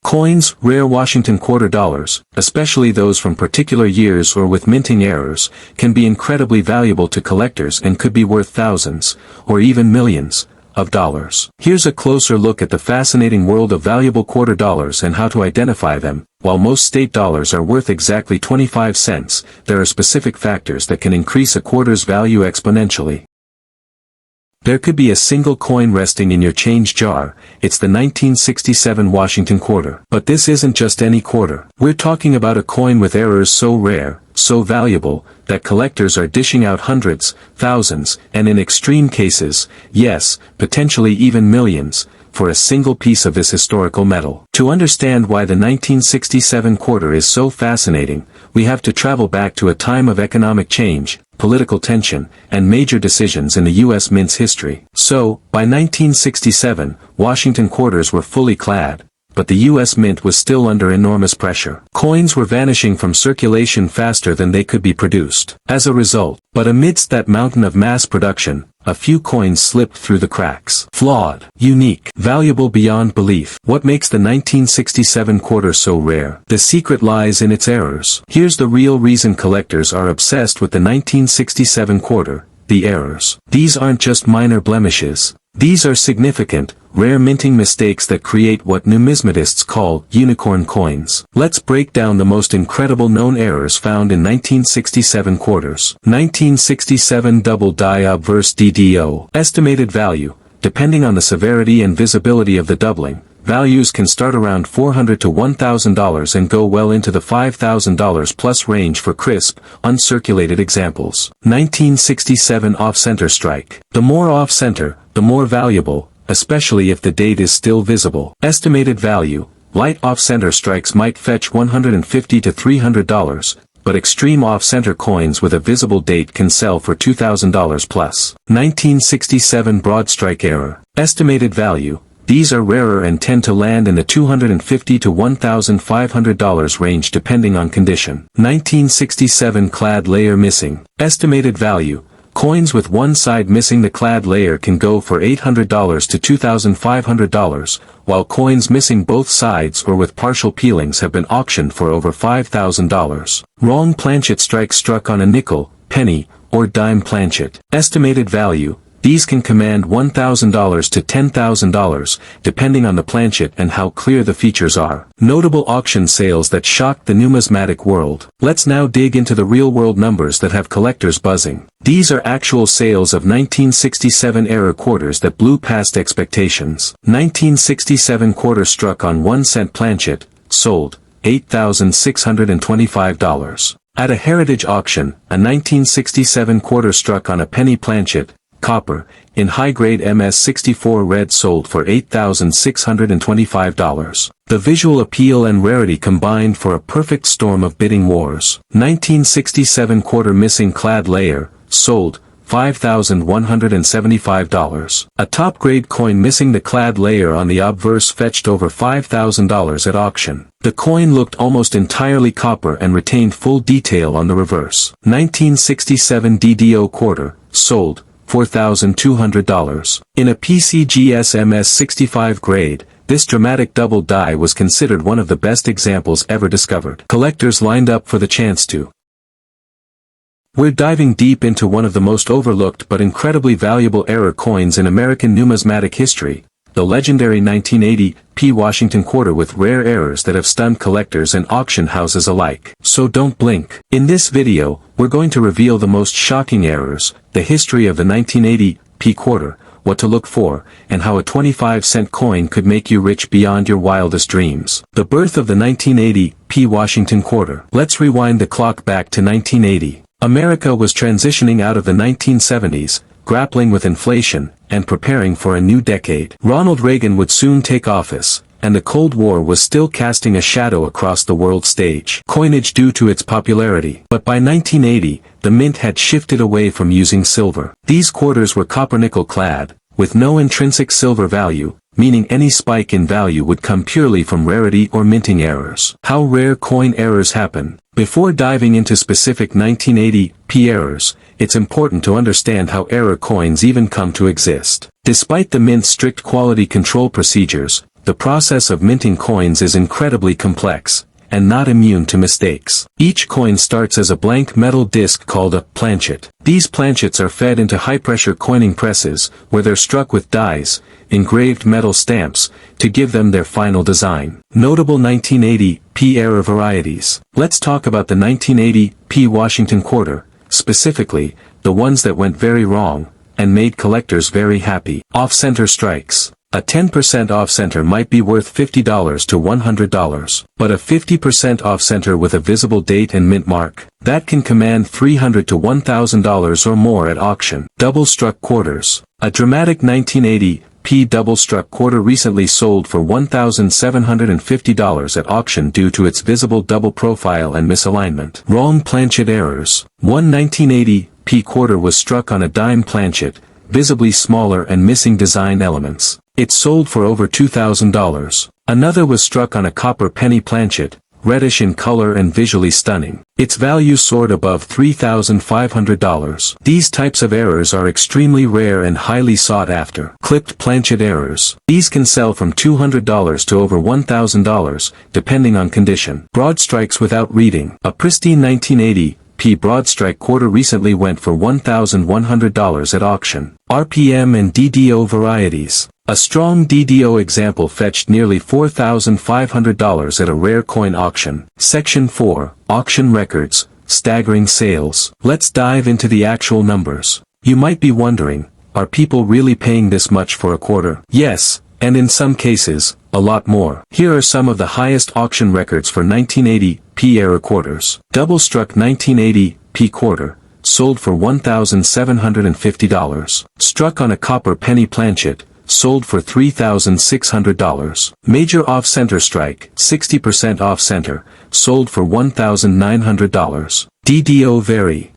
Coins, rare Washington quarter dollars, especially those from particular years or with minting errors, can be incredibly valuable to collectors and could be worth thousands, or even millions, of dollars. Here's a closer look at the fascinating world of valuable quarter dollars and how to identify them. While most state dollars are worth exactly 25 cents, there are specific factors that can increase a quarter's value exponentially. There could be a single coin resting in your change jar. It's the 1967 Washington quarter. But this isn't just any quarter. We're talking about a coin with errors so rare, so valuable, that collectors are dishing out hundreds, thousands, and in extreme cases, yes, potentially even millions, for a single piece of this historical metal. To understand why the 1967 quarter is so fascinating, we have to travel back to a time of economic change, political tension, and major decisions in the U.S. mint's history. So, by 1967, Washington quarters were fully clad, but the U.S. mint was still under enormous pressure. Coins were vanishing from circulation faster than they could be produced. As a result, but amidst that mountain of mass production, a few coins slipped through the cracks. Flawed, unique, valuable beyond belief. What makes the 1967 quarter so rare? The secret lies in its errors. Here's the real reason collectors are obsessed with the 1967 quarter: the errors. These aren't just minor blemishes. These are significant, rare minting mistakes that create what numismatists call unicorn coins. Let's break down the most incredible known errors found in 1967 quarters. 1967 double die obverse DDO. Estimated value. Depending on the severity and visibility of the doubling, values can start around $400 to $1,000 and go well into the $5,000 plus range for crisp, uncirculated examples. 1967 off-center strike. The more off-center, the more valuable, especially if the date is still visible. Estimated value. Light off-center strikes might fetch $150 to $300, but extreme off-center coins with a visible date can sell for $2,000 plus. 1967 broad strike error. Estimated value. These are rarer and tend to land in the $250 to $1,500 range depending on condition. 1967 clad layer missing. Estimated value. Coins with one side missing the clad layer can go for $800 to $2,500, while coins missing both sides or with partial peelings have been auctioned for over $5,000. Wrong planchet strike struck on a nickel, penny, or dime planchet. Estimated value. These can command $1,000 to $10,000, depending on the planchet and how clear the features are. Notable auction sales that shocked the numismatic world. Let's now dig into the real-world numbers that have collectors buzzing. These are actual sales of 1967 era quarters that blew past expectations. 1967 quarter struck on 1-cent planchet, sold, $8,625. At a heritage auction, a 1967 quarter struck on a penny planchet, copper, in high-grade MS-64 red sold for $8,625. The visual appeal and rarity combined for a perfect storm of bidding wars. 1967 quarter missing clad layer, sold, $5,175. A top-grade coin missing the clad layer on the obverse fetched over $5,000 at auction. The coin looked almost entirely copper and retained full detail on the reverse. 1967 DDO quarter, sold, $4,200. In a PCGS MS-65 grade, this dramatic double die was considered one of the best examples ever discovered. Collectors lined up for the chance to. We're diving deep into one of the most overlooked but incredibly valuable error coins in American numismatic history, the legendary 1980 P Washington quarter with rare errors that have stunned collectors and auction houses alike. So don't blink. In this video, we're going to reveal the most shocking errors, the history of the 1980 P quarter, what to look for, and how a 25-cent coin could make you rich beyond your wildest dreams. The birth of the 1980 P Washington quarter. Let's rewind the clock back to 1980. America was transitioning out of the 1970s, grappling with inflation, and preparing for a new decade. Ronald Reagan would soon take office, and the Cold War was still casting a shadow across the world stage. Coinage due to its popularity. But by 1980, the mint had shifted away from using silver. These quarters were copper-nickel clad, with no intrinsic silver value, meaning any spike in value would come purely from rarity or minting errors. How rare coin errors happen. Before diving into specific 1980 P errors, it's important to understand how error coins even come to exist. Despite the mint's strict quality control procedures, the process of minting coins is incredibly complex, and not immune to mistakes. Each coin starts as a blank metal disc called a planchet. These planchets are fed into high-pressure coining presses, where they're struck with dies, engraved metal stamps, to give them their final design. Notable 1980 P era varieties. Let's talk about the 1980 P Washington quarter, specifically, the ones that went very wrong, and made collectors very happy. Off-center strikes. A 10% off-center might be worth $50 to $100, but a 50% off-center with a visible date and mint mark, that can command $300 to $1,000 or more at auction. Double-struck quarters. A dramatic 1980 P double-struck quarter recently sold for $1,750 at auction due to its visible double profile and misalignment. Wrong planchet errors. One 1980 P quarter was struck on a dime planchet, visibly smaller and missing design elements. It sold for over $2,000. Another was struck on a copper penny planchet, reddish in color and visually stunning. Its value soared above $3,500. These types of errors are extremely rare and highly sought after. Clipped planchet errors. These can sell from $200 to over $1,000, depending on condition. Broad strikes without reading. A pristine 1980 P broad strike quarter recently went for $1,100 at auction. RPM and DDO varieties. A strong DDO example fetched nearly $4,500 at a rare coin auction. Section 4, Auction Records, Staggering Sales. Let's dive into the actual numbers. You might be wondering, are people really paying this much for a quarter? Yes, and in some cases, a lot more. Here are some of the highest auction records for 1980 P era quarters. Double-struck 1980 P quarter, sold for $1,750. Struck on a copper penny planchet, sold for $3,600. Major off-center strike, 60% off-center, sold for $1,900. DDO vary.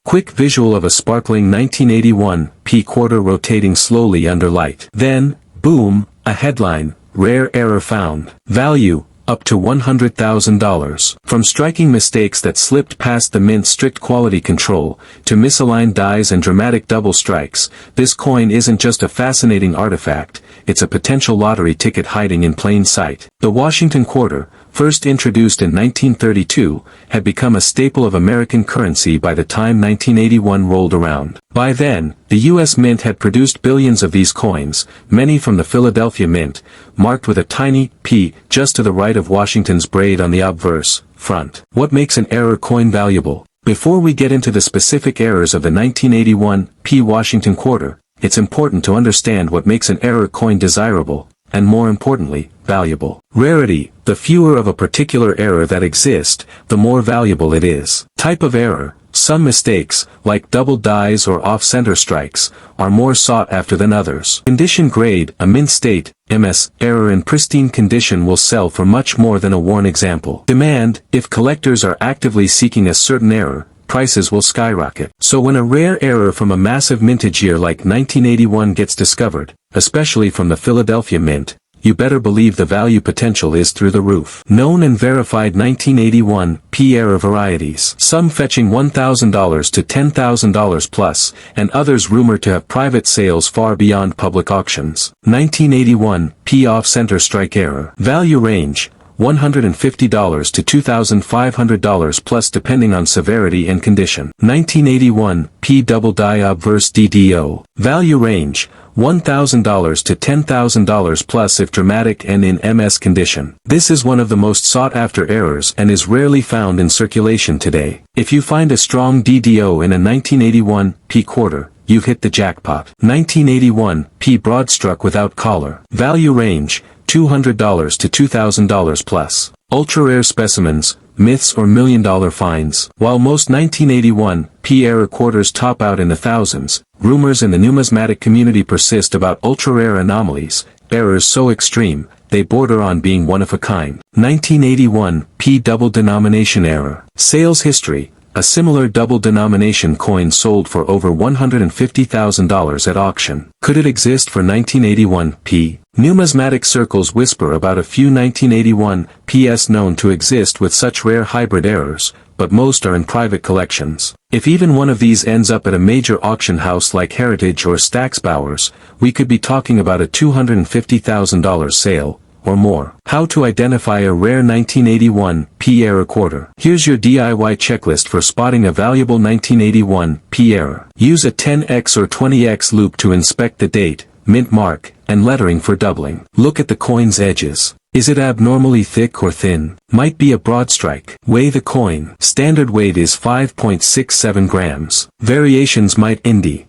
Quick visual of a sparkling 1981 P quarter rotating slowly under light. Then, boom, a headline, rare error found. Value, up to $100,000. From striking mistakes that slipped past the mint's strict quality control, to misaligned dies and dramatic double strikes, this coin isn't just a fascinating artifact, it's a potential lottery ticket hiding in plain sight. The Washington quarter, first introduced in 1932, had become a staple of American currency by the time 1981 rolled around. By then, the U.S. Mint had produced billions of these coins, many from the Philadelphia Mint, marked with a tiny P just to the right of Washington's braid on the obverse front. What makes an error coin valuable? Before we get into the specific errors of the 1981 P Washington quarter, it's important to understand what makes an error coin desirable, and more importantly, valuable. Rarity. The fewer of a particular error that exist, the more valuable it is. Type of error. Some mistakes, like double dies or off-center strikes, are more sought after than others. Condition grade. A mint state, MS, error in pristine condition will sell for much more than a worn example. Demand. If collectors are actively seeking a certain error, prices will skyrocket. So when a rare error from a massive mintage year like 1981 gets discovered, especially from the Philadelphia Mint, you better believe the value potential is through the roof. Known and verified 1981 P era varieties. Some fetching $1,000 to $10,000 plus, and others rumored to have private sales far beyond public auctions. 1981 P off-center strike era. Value range, $150 to $2,500 plus depending on severity and condition. 1981 P double die obverse DDO. Value range, $1,000 to $10,000 plus if dramatic and in MS condition. This is one of the most sought-after errors and is rarely found in circulation today. If you find a strong DDO in a 1981 P quarter, you've hit the jackpot. 1981 P broad struck without collar. Value range, $200 to $2,000 plus. Ultra-rare specimens, myths or million-dollar finds. While most 1981 P era quarters top out in the thousands, rumors in the numismatic community persist about ultra-rare anomalies, errors so extreme, they border on being one of a kind. 1981 P double denomination error. Sales history. A similar double denomination coin sold for over $150,000 at auction. Could it exist for 1981 P? Numismatic circles whisper about a few 1981 PS known to exist with such rare hybrid errors, but most are in private collections. If even one of these ends up at a major auction house like Heritage or Stack's Bowers, we could be talking about a $250,000 sale, or more. How to identify a rare 1981 P era quarter. Here's your DIY checklist for spotting a valuable 1981 P era. Use a 10x or 20x loop to inspect the date, mint mark, and lettering for doubling. Look at the coin's edges. Is it abnormally thick or thin? Might be a broad strike. Weigh the coin. Standard weight is 5.67 grams. Variations might indie.